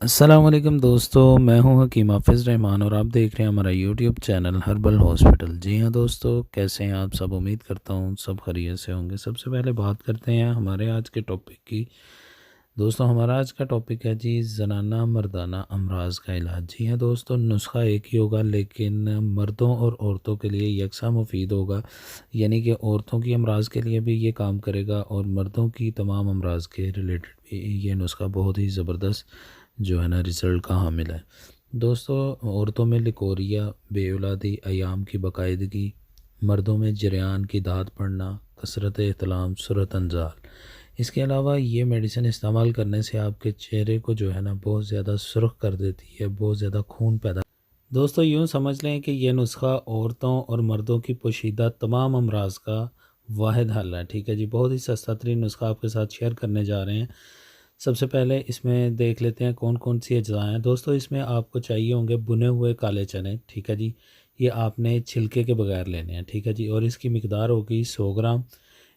السلام علیکم دوستو، میں ہوں حکیم حافظ رحمان اور آپ دیکھ رہے ہیں ہمارا یوٹیوب چینل ہربل ہاسپٹل۔ جی ہاں دوستو، کیسے ہیں آپ سب؟ امید کرتا ہوں سب خیریت سے ہوں گے۔ سب سے پہلے بات کرتے ہیں ہمارے آج کے ٹاپک کی۔ دوستو ہمارا آج کا ٹاپک ہے جی زنانہ مردانہ امراض کا علاج۔ جی ہاں دوستو، نسخہ ایک ہی ہوگا لیکن مردوں اور عورتوں کے لیے یکساں مفید ہوگا، یعنی کہ عورتوں کی امراض کے لیے بھی یہ کام کرے گا اور مردوں کی تمام امراض کے ریلیٹڈ بھی یہ نسخہ بہت ہی زبردست جو ہے نا رزلٹ کا حامل ہے۔ دوستو عورتوں میں لیکوریہ، بے اولادی، ایام کی بقاعدگی، مردوں میں جریان کی داد پڑنا، کثرت، احتلام، سرعت، انزال۔ اس کے علاوہ یہ میڈیسن استعمال کرنے سے آپ کے چہرے کو جو ہے نا بہت زیادہ سرخ کر دیتی ہے، بہت زیادہ خون پیدا۔ دوستو یوں سمجھ لیں کہ یہ نسخہ عورتوں اور مردوں کی پوشیدہ تمام امراض کا واحد حل ہے۔ ٹھیک ہے جی، بہت ہی سستا ترین نسخہ آپ کے ساتھ شیئر کرنے جا رہے ہیں۔ سب سے پہلے اس میں دیکھ لیتے ہیں کون کون سی اجزاء ہیں۔ دوستو اس میں آپ کو چاہیے ہوں گے بنے ہوئے کالے چنے، ٹھیک ہے جی، یہ آپ نے چھلکے کے بغیر لینے ہیں، ٹھیک ہے جی، اور اس کی مقدار ہوگی 100 گرام۔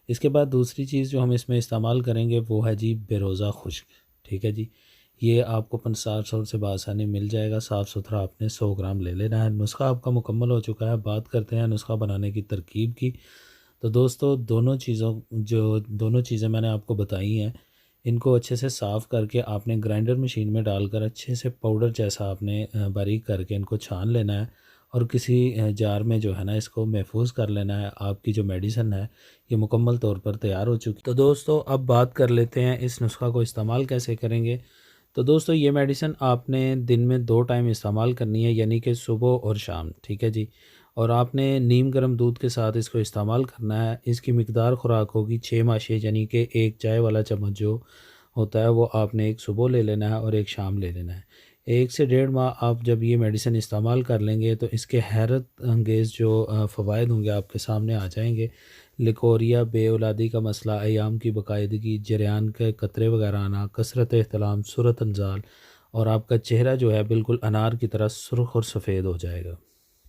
اس کے بعد دوسری چیز جو ہم اس میں استعمال کریں گے وہ ہے جی بے روزہ خشک، ٹھیک ہے جی، یہ آپ کو 50 سے بآسانی مل جائے گا، صاف ستھرا آپ نے 100 گرام لے لینا ہے۔ نسخہ آپ کا مکمل ہو چکا ہے۔ بات کرتے ہیں نسخہ بنانے کی ترکیب کی۔ تو دوستو دونوں چیزیں میں نے آپ کو بتائی ہیں، ان کو اچھے سے صاف کر کے آپ نے گرائنڈر مشین میں ڈال کر اچھے سے پاؤڈر جیسا آپ نے باریک کر کے ان کو چھان لینا ہے اور کسی جار میں جو ہے نا اس کو محفوظ کر لینا ہے۔ آپ کی جو میڈیسن ہے یہ مکمل طور پر تیار ہو چکی۔ تو دوستو اب بات کر لیتے ہیں اس نسخہ کو استعمال کیسے کریں گے۔ تو دوستو یہ میڈیسن آپ نے دن میں 2 ٹائم استعمال کرنی ہے، یعنی کہ صبح اور شام، ٹھیک ہے جی، اور آپ نے نیم گرم دودھ کے ساتھ اس کو استعمال کرنا ہے۔ اس کی مقدار خوراک ہوگی 6 ماشے، یعنی کہ ایک چائے والا چمچ جو ہوتا ہے وہ آپ نے ایک صبح لے لینا ہے اور ایک شام لے لینا ہے۔ 1 سے 1.5 ماہ آپ جب یہ میڈیسن استعمال کر لیں گے تو اس کے حیرت انگیز جو فوائد ہوں گے آپ کے سامنے آ جائیں گے۔ لیکوریہ، بے اولادی کا مسئلہ، ایام کی بقاعدگی، جریان کے قطرے وغیرہ آنا، کثرت، احتلام، سرعت، انزال، اور آپ کا چہرہ جو ہے بالکل انار کی طرح سرخ اور سفید ہو جائے گا۔